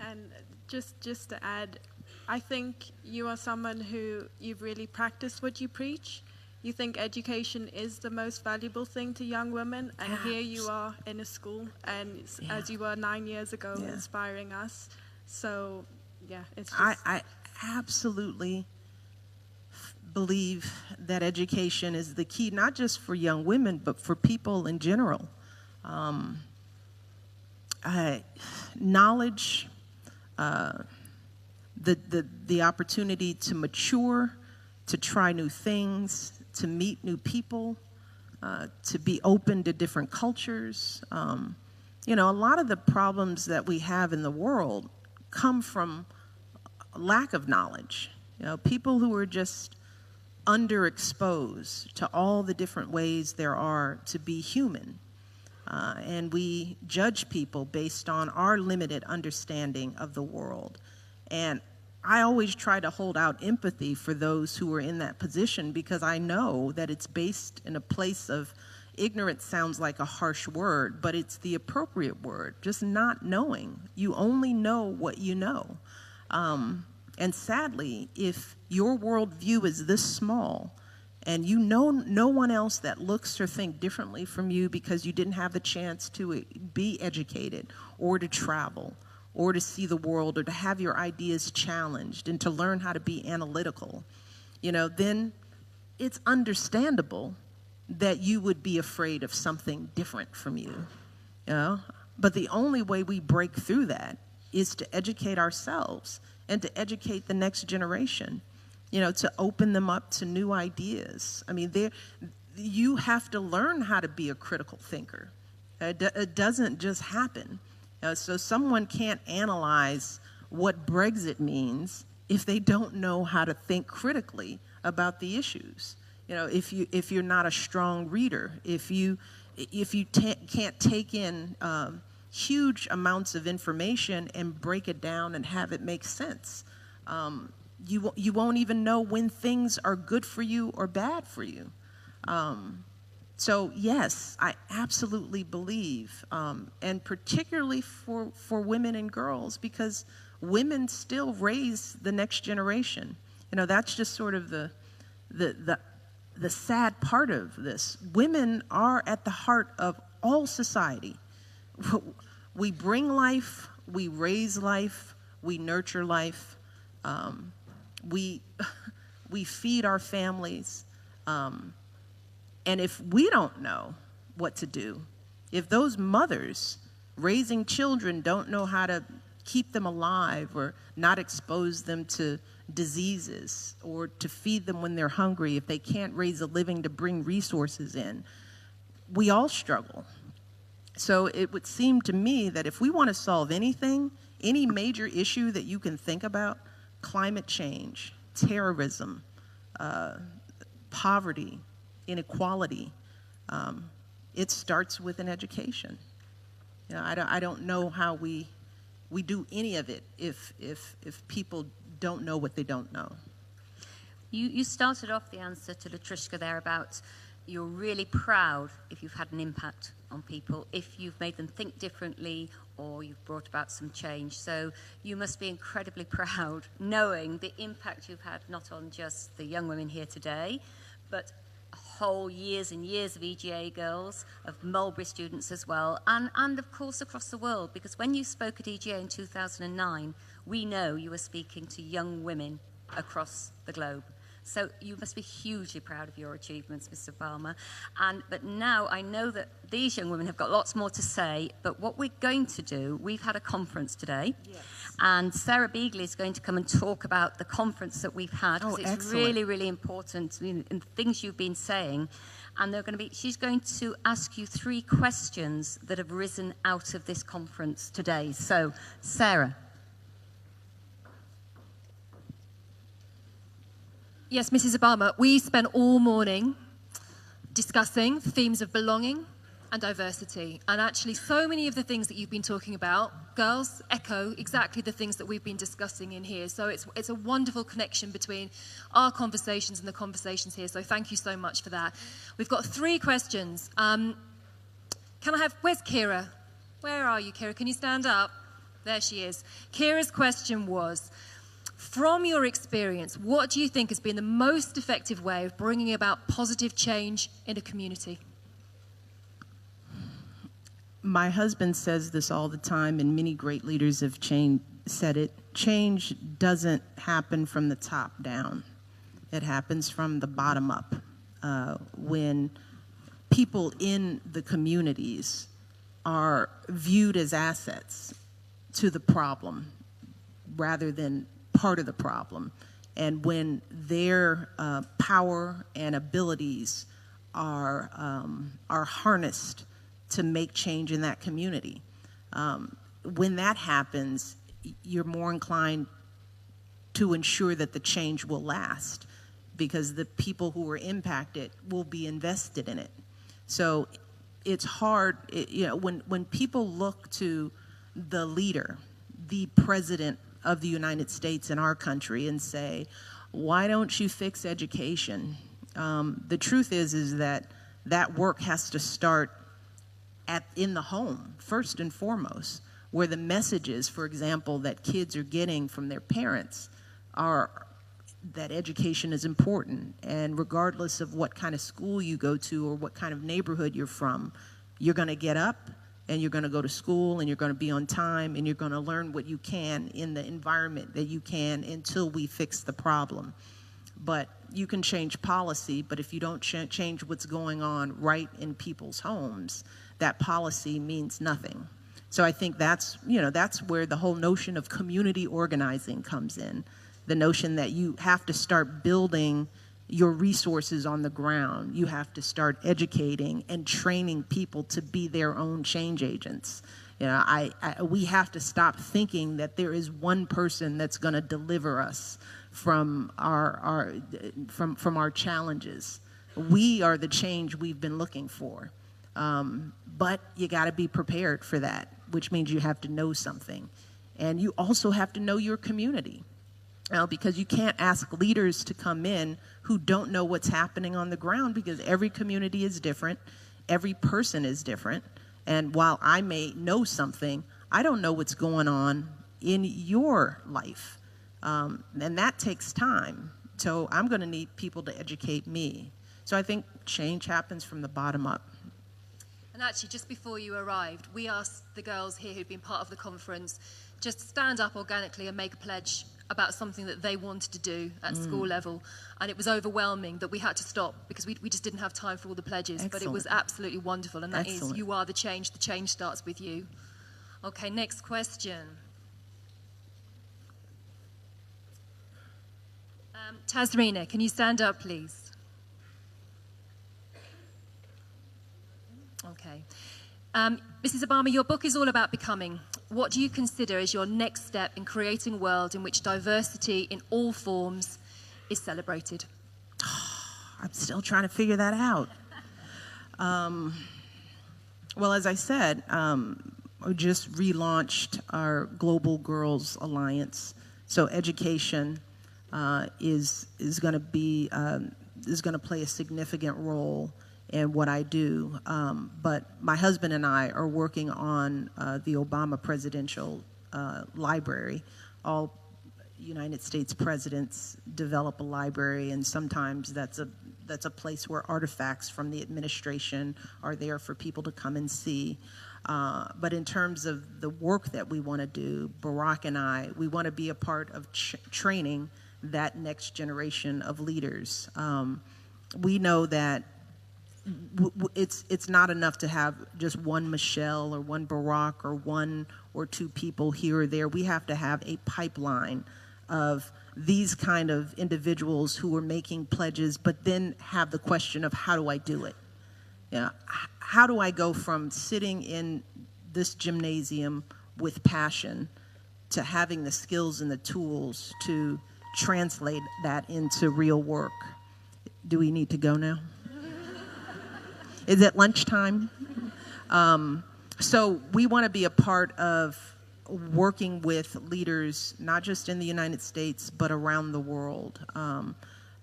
And just to add, I think you are someone who you've really practiced what you preach. you think education is the most valuable thing to young women, and here you are in a school, and as you were 9 years ago, inspiring us. So, yeah, it's just... I absolutely believe that education is the key, not just for young women, but for people in general. Knowledge, the opportunity to mature, to try new things, to meet new people, to be open to different cultures. You know, a lot of the problems that we have in the world come from lack of knowledge. You know, people who are just underexposed to all the different ways there are to be human. And we judge people based on our limited understanding of the world. And I always try to hold out empathy for those who are in that position, because I know that it's based in a place of ignorance. Sounds like a harsh word, but it's the appropriate word, just not knowing. You only know what you know. And sadly, if your worldview is this small, and you know no one else that looks or think differently from you because you didn't have the chance to be educated or to travel or to see the world or to have your ideas challenged and to learn how to be analytical, you know, then it's understandable that you would be afraid of something different from you, you know? But the only way we break through that is to educate ourselves and to educate the next generation. You know, to open them up to new ideas. I mean, you have to learn how to be a critical thinker. It doesn't just happen. So someone can't analyze what Brexit means if they don't know how to think critically about the issues. You know, if you're not a strong reader, if you can't take in huge amounts of information and break it down and have it make sense. You won't even know when things are good for you or bad for you. So yes, I absolutely believe, and particularly for women and girls, because women still raise the next generation. You know, that's just sort of the sad part of this. Women are at the heart of all society. We bring life, we raise life, we nurture life. We feed our families, and if we don't know what to do, if those mothers raising children don't know how to keep them alive or not expose them to diseases or to feed them when they're hungry, if they can't raise a living to bring resources in, we all struggle. So it would seem to me that if we want to solve anything, any major issue that you can think about, climate change, terrorism, poverty, inequality, it starts with an education. You know, I don't know how we do any of it if people don't know what they don't know. You started off the answer to Latrishka there about you're really proud if you've had an impact on people, if you've made them think differently or you've brought about some change. So you must be incredibly proud knowing the impact you've had not on just the young women here today, but whole years and years of EGA girls, of Mulberry students as well, and of course across the world, because when you spoke at EGA in 2009, we know you were speaking to young women across the globe. So you must be hugely proud of your achievements, Mr. Obama. But now I know that these young women have got lots more to say, but what we're going to do, we've had a conference today, yes. And Sarah Beagley is going to come and talk about the conference that we've had, because it's excellent. Really, really important in things you've been saying. And she's going to ask you 3 questions that have risen out of this conference today. So, Sarah. Yes, Mrs. Obama, we spent all morning discussing themes of belonging and diversity. And actually, so many of the things that you've been talking about, girls, echo exactly the things that we've been discussing in here. So it's a wonderful connection between our conversations and the conversations here. So thank you so much for that. We've got 3 questions. Where's Kira? Where are you, Kira? Can you stand up? There she is. Kira's question was, From your experience, what do you think has been the most effective way of bringing about positive change in a community? My husband says this all the time, and many great leaders have said it. Change doesn't happen from the top down. It happens from the bottom up. When people in the communities are viewed as assets to the problem rather than part of the problem, and when their power and abilities are harnessed to make change in that community. When that happens, you're more inclined to ensure that the change will last, because the people who are impacted will be invested in it. So it's hard, when people look to the leader, the president of the United States in our country, and say, why don't you fix education? The truth is that work has to start in the home, first and foremost, where the messages, for example, that kids are getting from their parents are that education is important. And regardless of what kind of school you go to or what kind of neighborhood you're from, you're going to get up and you're going to go to school and you're going to be on time and you're going to learn what you can in the environment that you can until we fix the problem. But you can change policy, but if you don't change what's going on right in people's homes, that policy means nothing. So I think that's where the whole notion of community organizing comes in. The notion that you have to start building your resources on the ground. You have to start educating and training people to be their own change agents. We have to stop thinking that there is one person that's going to deliver us from our challenges. We are the change we've been looking for. But you got to be prepared for that, which means you have to know something. And you also have to know your community. Because you can't ask leaders to come in who don't know what's happening on the ground, because every community is different, every person is different, and while I may know something, I don't know what's going on in your life, and that takes time. So I'm going to need people to educate me. So I think change happens from the bottom up. And actually, just before you arrived, we asked the girls here who'd been part of the conference just stand up organically and make a pledge about something that they wanted to do at school level. And it was overwhelming that we had to stop because we just didn't have time for all the pledges. Excellent. But it was absolutely wonderful. And that Excellent. is, you are the change starts with you. Okay, next question. Tazrina, can you stand up, please? Okay. Mrs. Obama, your book is all about becoming. What do you consider as your next step in creating a world in which diversity in all forms is celebrated? I'm still trying to figure that out. Well, as I said, we just relaunched our Global Girls Alliance. So education is going to play a significant role in what I do. But my husband and I are working on the Obama Presidential Library. All United States presidents develop a library, and sometimes that's a place where artifacts from the administration are there for people to come and see. But in terms of the work that we want to do, Barack and I, we want to be a part of training that next generation of leaders. We know that it's not enough to have just one Michelle or one Barack or one or two people here or there. We have to have a pipeline of these kind of individuals who are making pledges, but then have the question of, how do I do it? How do I go from sitting in this gymnasium with passion to having the skills and the tools to translate that into real work? Do we need to go now? Is it lunchtime? So we want to be a part of working with leaders, not just in the United States, but around the world.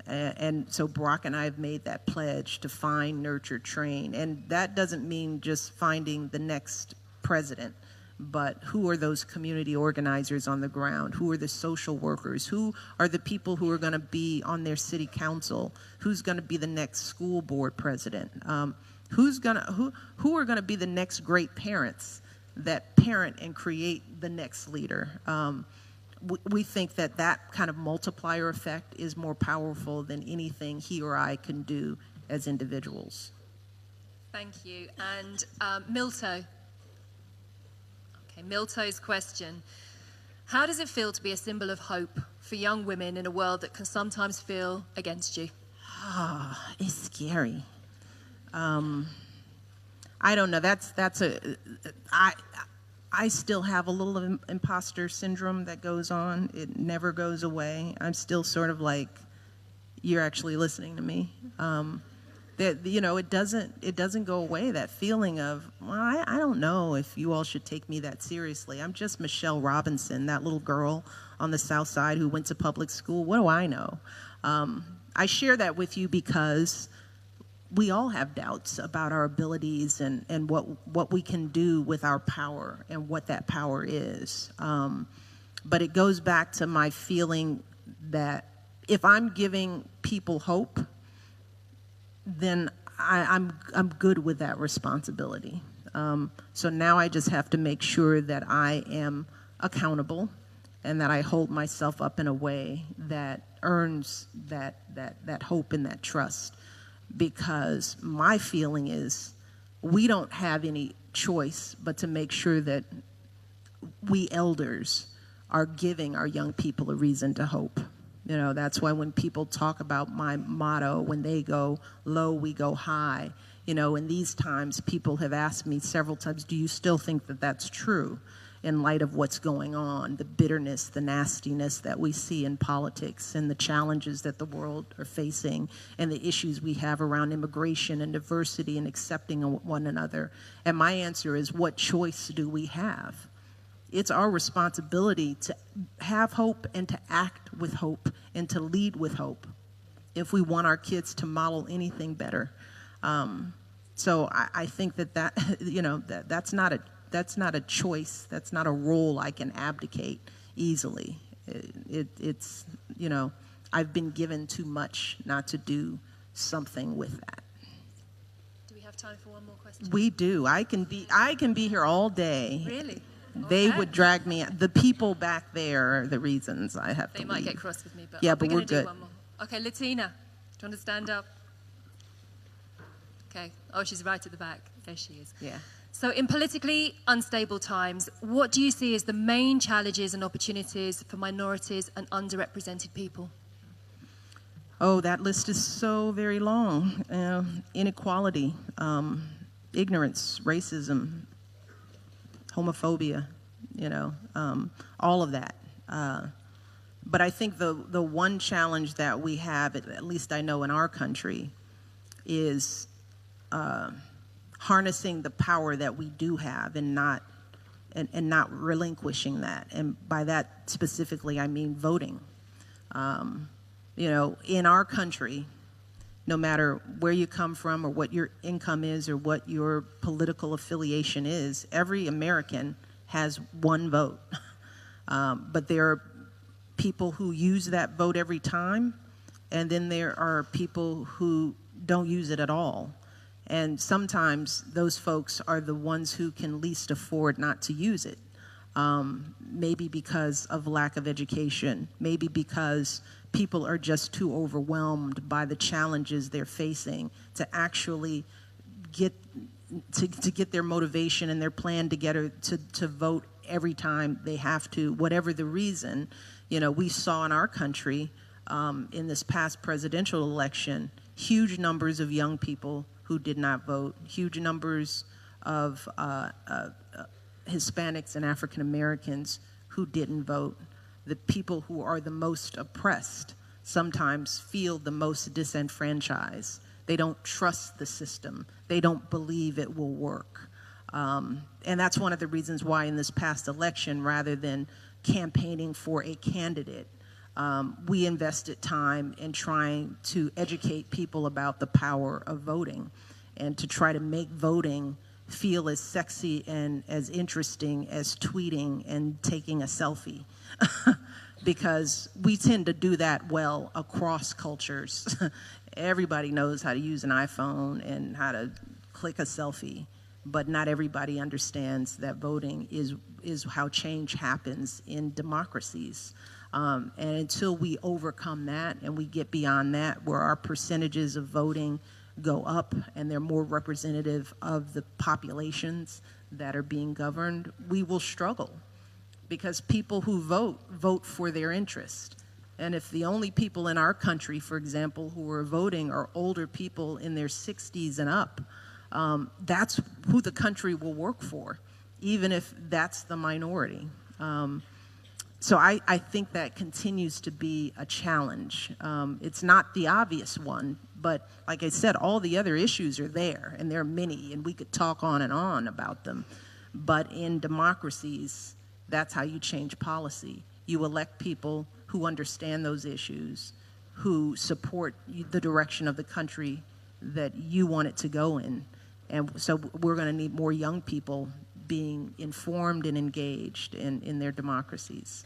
And so Barack and I have made that pledge to find, nurture, train. And that doesn't mean just finding the next president. but who are those community organizers on the ground? Who are the social workers? Who are the people who are going to be on their city council? Who's going to be the next school board president? Who are going to be the next great parents that parent and create the next leader? We think that that kind of multiplier effect is more powerful than anything he or I can do as individuals. Thank you. And Milto. Okay, Milto's question. How does it feel to be a symbol of hope for young women in a world that can sometimes feel against you? It's scary. I don't know. I still have a little imposter syndrome that goes on. It never goes away. I'm still sort of like, you're actually listening to me. It doesn't go away. That feeling of, well, I don't know if you all should take me that seriously. I'm just Michelle Robinson, that little girl on the South Side who went to public school. What do I know? I share that with you because we all have doubts about our abilities and what we can do with our power and what that power is. But it goes back to my feeling that if I'm giving people hope, then I'm good with that responsibility. So now I just have to make sure that I am accountable and that I hold myself up in a way that earns that hope and that trust. Because my feeling is we don't have any choice but to make sure that we elders are giving our young people a reason to hope. You know, that's why when people talk about my motto, when they go low, we go high. You know, in these times, people have asked me several times, do you still think that that's true in light of what's going on, the bitterness, the nastiness that we see in politics and the challenges that the world are facing and the issues we have around immigration and diversity and accepting one another? And my answer is, what choice do we have? It's our responsibility to have hope and to act with hope and to lead with hope if we want our kids to model anything better. So I think that's not a choice. That's not a role I can abdicate easily. It's I've been given too much not to do something with that. Do we have time for one more question? We do. I can be here all day. Really? They Okay. would drag me. The people back there are the reasons I have to They might leave. get cross with me, but Yeah, we're but going we're to do good. one more. Okay, Latina, do you want to stand up? Okay. Oh, she's right at the back. There she is. Yeah. So in politically unstable times, what do you see as the main challenges and opportunities for minorities and underrepresented people? Oh, that list is so very long. Inequality, ignorance, racism, homophobia, all of that. But I think the one challenge that we have, at least I know in our country, is harnessing the power that we do have and not relinquishing that. And by that specifically, I mean voting. In our country, no matter where you come from or what your income is or what your political affiliation is, every American has one vote. But there are people who use that vote every time, and then there are people who don't use it at all. And sometimes those folks are the ones who can least afford not to use it. Maybe because of lack of education, maybe because people are just too overwhelmed by the challenges they're facing to actually get their motivation and their plan together to vote every time they have to, whatever the reason. We saw in our country in this past presidential election, huge numbers of young people who did not vote, huge numbers of Hispanics and African Americans who didn't vote. The people who are the most oppressed sometimes feel the most disenfranchised. They don't trust the system. They don't believe it will work. And that's one of the reasons why in this past election, rather than campaigning for a candidate, we invested time in trying to educate people about the power of voting and to try to make voting feel as sexy and as interesting as tweeting and taking a selfie. Because we tend to do that well across cultures. Everybody knows how to use an iPhone and how to click a selfie, but not everybody understands that voting is how change happens in democracies. And until we overcome that and we get beyond that, where our percentages of voting go up and they're more representative of the populations that are being governed, we will struggle. Because people who vote for their interest. And if the only people in our country, for example, who are voting are older people in their 60s and up, that's who the country will work for, even if that's the minority. So I think that continues to be a challenge. It's not the obvious one, but like I said, all the other issues are there, and there are many, and we could talk on and on about them. But in democracies, that's how you change policy. You elect people who understand those issues, who support the direction of the country that you want it to go in. And so we're going to need more young people being informed and engaged in their democracies.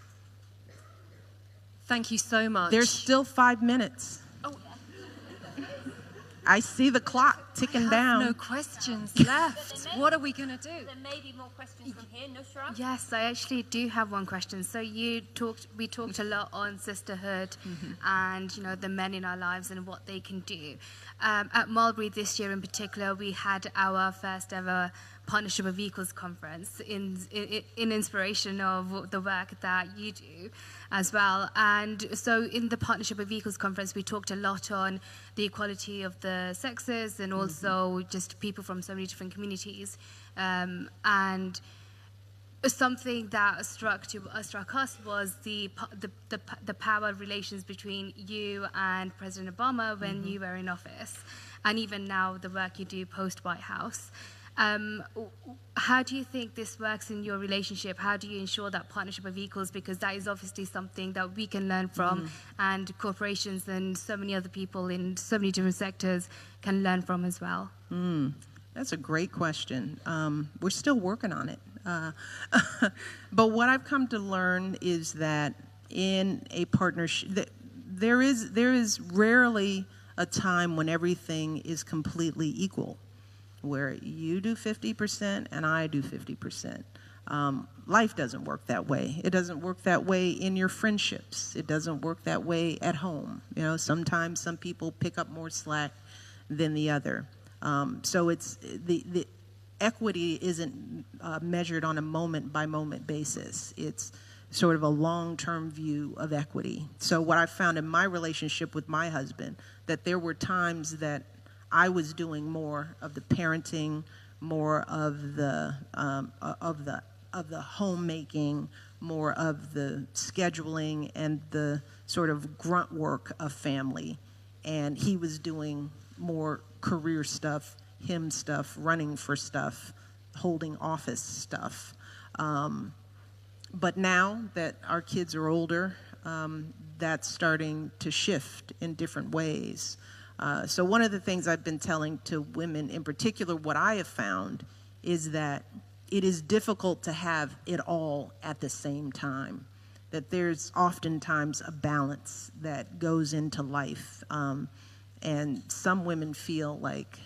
Thank you so much. There's still 5 minutes. Oh. I see the clock ticking down. No questions left. What are we going to do? There may be more questions from here, Nusrat. Yes, I actually do have one question. So we talked a lot on sisterhood and the men in our lives and what they can do. At Mulberry this year in particular, we had our first ever Partnership of Equals conference in inspiration of the work that you do as well. And so in the Partnership of Equals conference, we talked a lot on the equality of the sexes and also just people from so many different communities. And something that struck us was the power relations between you and President Obama when you were in office, and even now the work you do post White House. How do you think this works in your relationship? How do you ensure that partnership of equals? Because that is obviously something that we can learn from, and corporations and so many other people in so many different sectors can learn from as well. That's a great question. We're still working on it. But what I've come to learn is that in a partnership, there is rarely a time when everything is completely equal, where you do 50% and I do 50%. Life doesn't work that way. It doesn't work that way in your friendships. It doesn't work that way at home. Sometimes some people pick up more slack than the other. So it's the equity isn't measured on a moment-by-moment basis. It's sort of a long-term view of equity. So what I found in my relationship with my husband, that there were times that I was doing more of the parenting, more of the homemaking, more of the scheduling and the sort of grunt work of family, and he was doing more career stuff, him stuff, running for stuff, holding office stuff. But now that our kids are older, that's starting to shift in different ways. So one of the things I've been telling to women in particular, what I have found is that it is difficult to have it all at the same time, that there's oftentimes a balance that goes into life. And some women feel like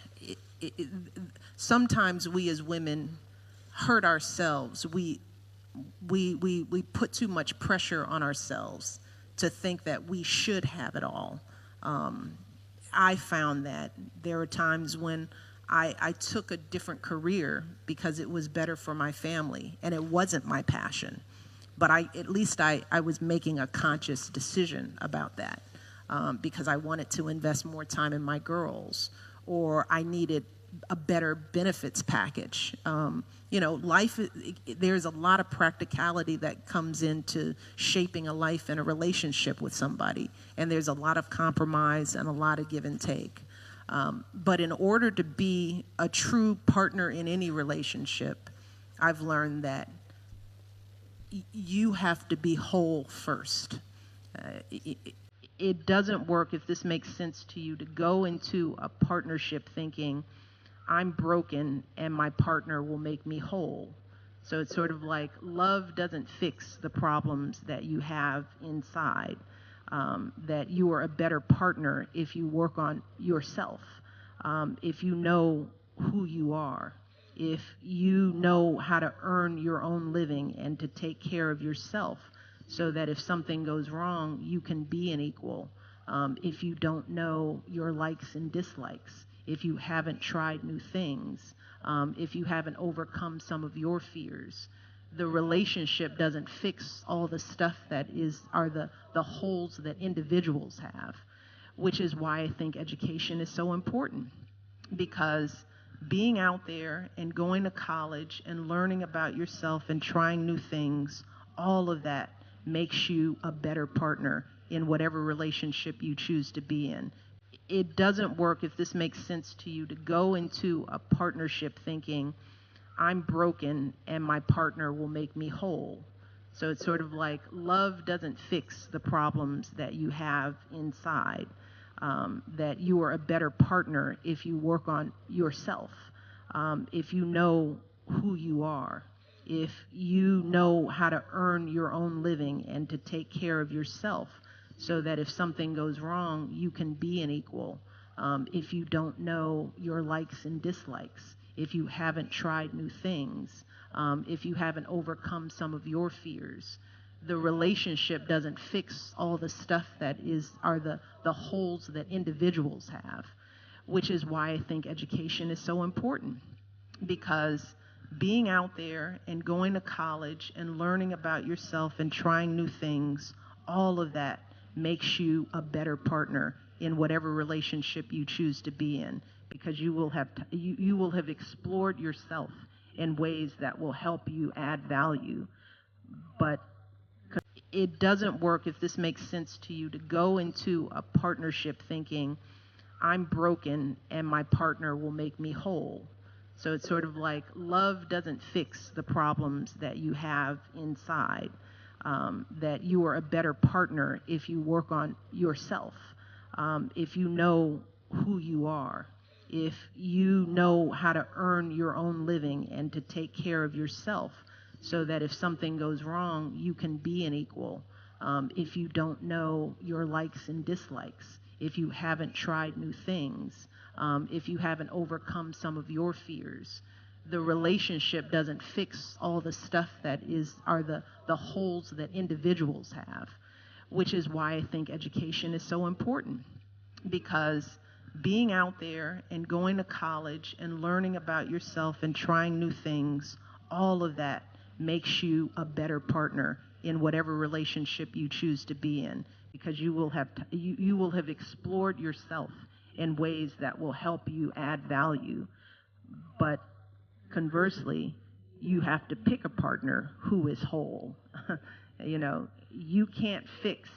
sometimes we as women hurt ourselves. We put too much pressure on ourselves to think that we should have it all. I found that there were times when I took a different career because it was better for my family and it wasn't my passion. But at least I was making a conscious decision about that because I wanted to invest more time in my girls, or I needed a better benefits package. Life, there's a lot of practicality that comes into shaping a life and a relationship with somebody. And there's a lot of compromise and a lot of give and take. But in order to be a true partner in any relationship, I've learned that you have to be whole first. It doesn't work, if this makes sense to you, to go into a partnership thinking, I'm broken and my partner will make me whole. So it's sort of like love doesn't fix the problems that you have inside, that you are a better partner if you work on yourself, if you know who you are, if you know how to earn your own living and to take care of yourself so that if something goes wrong, you can be an equal. If you don't know your likes and dislikes, if you haven't tried new things, if you haven't overcome some of your fears, the relationship doesn't fix all the stuff that are the holes that individuals have, which is why I think education is so important. Because being out there and going to college and learning about yourself and trying new things, all of that makes you a better partner in whatever relationship you choose to be in. It doesn't work, if this makes sense to you, to go into a partnership thinking, I'm broken and my partner will make me whole. So it's sort of like love doesn't fix the problems that you have inside, that you are a better partner if you work on yourself, if you know who you are, if you know how to earn your own living and to take care of yourself so that if something goes wrong, you can be an equal. If you don't know your likes and dislikes, if you haven't tried new things, if you haven't overcome some of your fears, the relationship doesn't fix all the stuff that are the holes that individuals have, which is why I think education is so important. Because being out there and going to college and learning about yourself and trying new things, all of that makes you a better partner in whatever relationship you choose to be in, because you will have explored yourself in ways that will help you add value. But it doesn't work, if this makes sense to you, to go into a partnership thinking, I'm broken and my partner will make me whole. So it's sort of like love doesn't fix the problems that you have inside, that you are a better partner if you work on yourself, if you know who you are, if you know how to earn your own living and to take care of yourself so that if something goes wrong, you can be an equal. If you don't know your likes and dislikes, if you haven't tried new things, if you haven't overcome some of your fears, the relationship doesn't fix all the stuff that are the holes that individuals have, which is why I think education is so important. Because being out there and going to college and learning about yourself and trying new things, all of that makes you a better partner in whatever relationship you choose to be in, because you will have explored yourself in ways that will help you add value. But conversely, you have to pick a partner who is whole. You can't fix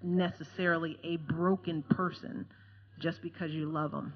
necessarily a broken person just because you love them.